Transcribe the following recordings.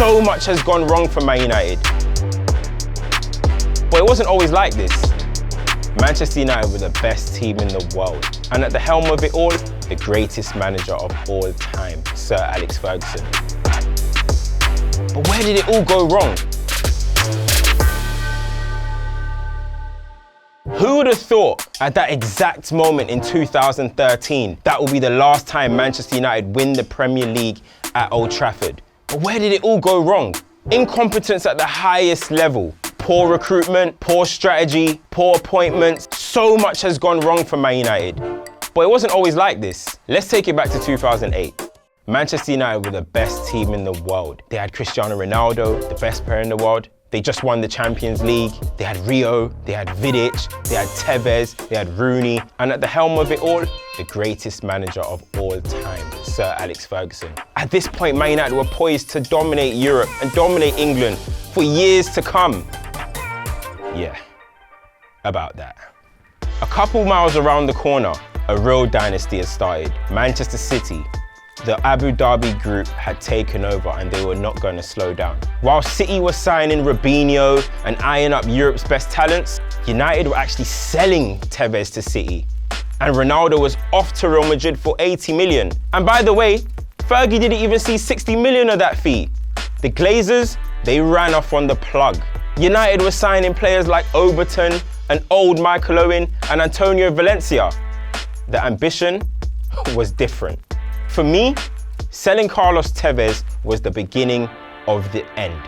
So much has gone wrong for Man United. But it wasn't always like this. Manchester United were the best team in the world. And at the helm of it all, the greatest manager of all time, Sir Alex Ferguson. But where did it all go wrong? Who would have thought at that exact moment in 2013 that would be the last time Manchester United win the Premier League at Old Trafford? But where did it all go wrong? Incompetence at the highest level. Poor recruitment, poor strategy, poor appointments. So much has gone wrong for Man United. But it wasn't always like this. Let's take it back to 2008. Manchester United were the best team in the world. They had Cristiano Ronaldo, the best player in the world. They just won the Champions League. They had Rio, they had Vidic, they had Tevez, they had Rooney. And at the helm of it all, the greatest manager of all time, Sir Alex Ferguson. At this point, Man United were poised to dominate Europe and dominate England for years to come. Yeah, about that. A couple miles around the corner, a real dynasty had started. Manchester City. The Abu Dhabi group had taken over and they were not going to slow down. While City was signing Robinho and eyeing up Europe's best talents, United were actually selling Tevez to City. And Ronaldo was off to Real Madrid for 80 million. And by the way, Fergie didn't even see 60 million of that fee. The Glazers, they ran off on the plug. United were signing players like Overton and old Michael Owen and Antonio Valencia. The ambition was different. For me, selling Carlos Tevez was the beginning of the end.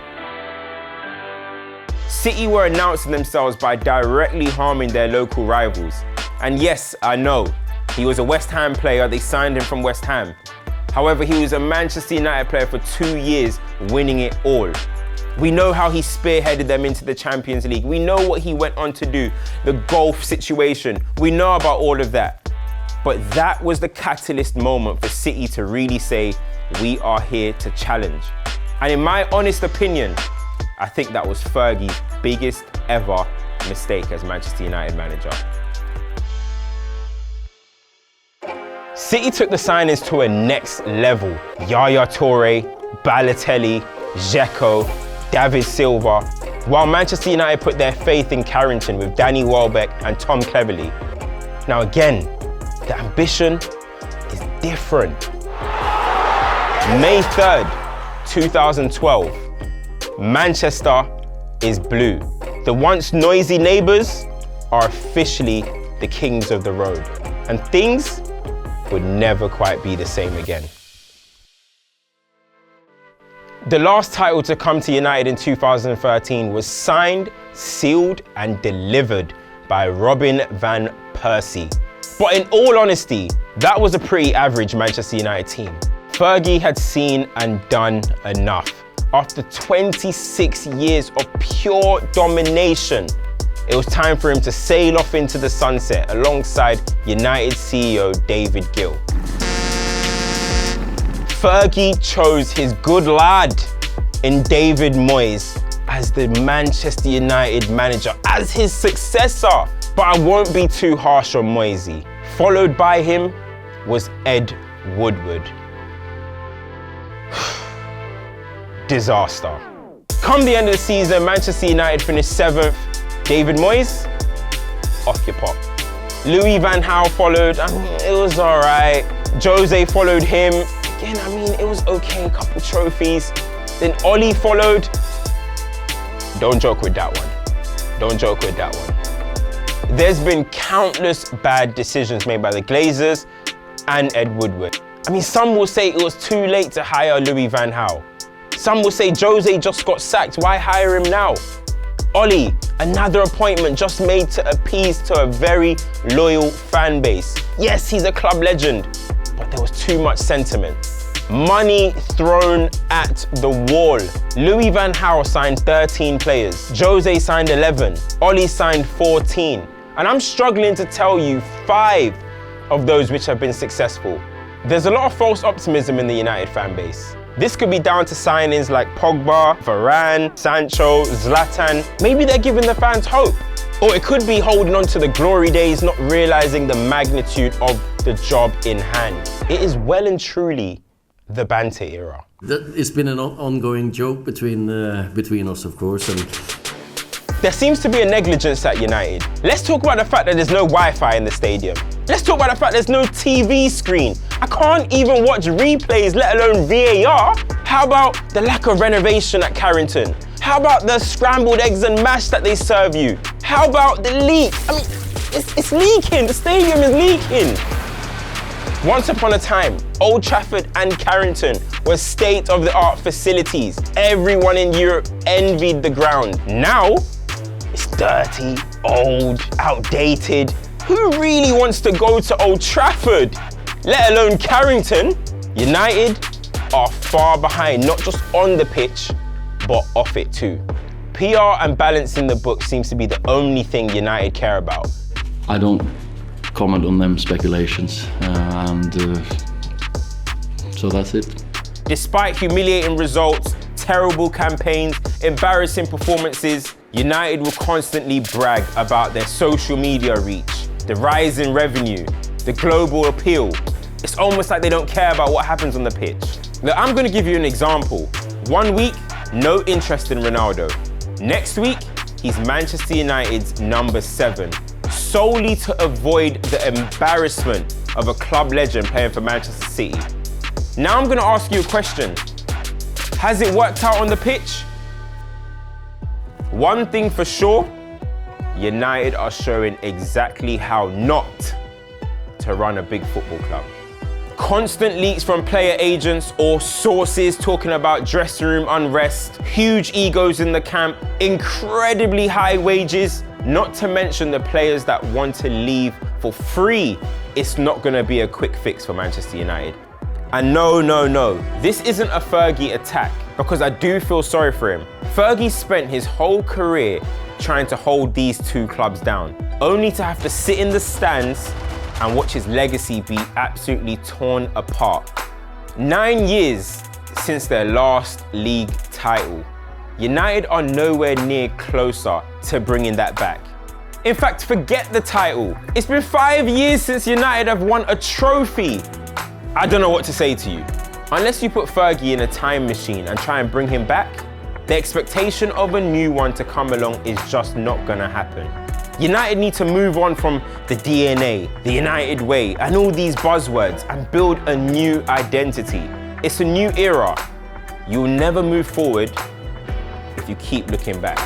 City were announcing themselves by directly harming their local rivals. And yes, I know, he was a West Ham player, they signed him from West Ham. However, he was a Manchester United player for 2 years, winning it all. We know how he spearheaded them into the Champions League. We know what he went on to do, the golf situation. We know about all of that. But that was the catalyst moment for City to really say, we are here to challenge. And in my honest opinion, I think that was Fergie's biggest ever mistake as Manchester United manager. City took the signings to a next level. Yaya Toure, Balotelli, Dzeko, David Silva, while Manchester United put their faith in Carrington with Danny Welbeck and Tom Cleverley. Now again, the ambition is different. May 3rd, 2012, Manchester is blue. The once noisy neighbours are officially the kings of the road, and things would never quite be the same again. The last title to come to United in 2013 was signed, sealed and delivered by Robin van Persie. But in all honesty, that was a pretty average Manchester United team. Fergie had seen and done enough. After 26 years of pure domination, it was time for him to sail off into the sunset alongside United CEO David Gill. Fergie chose his good lad in David Moyes as the Manchester United manager, as his successor. But I won't be too harsh on Moisey. Followed by him was Ed Woodward. Disaster. Come the end of the season, Manchester United finished 7th. David Moyes, off your pop. Louis van Gaal followed, it was all right. Jose followed him. Again, it was okay, a couple trophies. Then Oli followed. Don't joke with that one. Don't joke with that one. There's been countless bad decisions made by the Glazers and Ed Woodward. Some will say it was too late to hire Louis van Gaal. Some will say Jose just got sacked, why hire him now? Oli, another appointment just made to appease to a very loyal fan base. Yes, he's a club legend, but there was too much sentiment. Money thrown at the wall. Louis van Gaal signed 13 players. Jose signed 11. Oli signed 14. And I'm struggling to tell you 5 of those which have been successful. There's a lot of false optimism in the United fan base. This could be down to signings like Pogba, Varane, Sancho, Zlatan. Maybe they're giving the fans hope. Or it could be holding on to the glory days, not realizing the magnitude of the job in hand. It is well and truly the banter era. It's been an ongoing joke between us, of course. And there seems to be a negligence at United. Let's talk about the fact that there's no Wi-Fi in the stadium. Let's talk about the fact there's no TV screen. I can't even watch replays, let alone VAR. How about the lack of renovation at Carrington? How about the scrambled eggs and mash that they serve you? How about the leak? I mean, it's leaking. The stadium is leaking. Once upon a time, Old Trafford and Carrington were state-of-the-art facilities. Everyone in Europe envied the ground. Now, it's dirty, old, outdated. Who really wants to go to Old Trafford, let alone Carrington? United are far behind, not just on the pitch, but off it too. PR and balancing the book seems to be the only thing United care about. I don't comment on them speculations, so that's it. Despite humiliating results, terrible campaigns, embarrassing performances, United will constantly brag about their social media reach, the rise in revenue, the global appeal. It's almost like they don't care about what happens on the pitch. Now, I'm going to give you an example. 1 week, no interest in Ronaldo. Next week, he's Manchester United's number 7, solely to avoid the embarrassment of a club legend playing for Manchester City. Now I'm going to ask you a question. Has it worked out on the pitch? One thing for sure, United are showing exactly how not to run a big football club. Constant leaks from player agents or sources talking about dressing room unrest, huge egos in the camp, incredibly high wages, not to mention the players that want to leave for free. It's not going to be a quick fix for Manchester United. And no, this isn't a Fergie attack, because I do feel sorry for him. Fergie spent his whole career trying to hold these two clubs down, only to have to sit in the stands and watch his legacy be absolutely torn apart. 9 years since their last league title, United are nowhere near closer to bringing that back. In fact, forget the title. It's been 5 years since United have won a trophy. I don't know what to say to you. Unless you put Fergie in a time machine and try and bring him back, the expectation of a new one to come along is just not gonna happen. United need to move on from the DNA, the United way, and all these buzzwords and build a new identity. It's a new era. You'll never move forward if you keep looking back.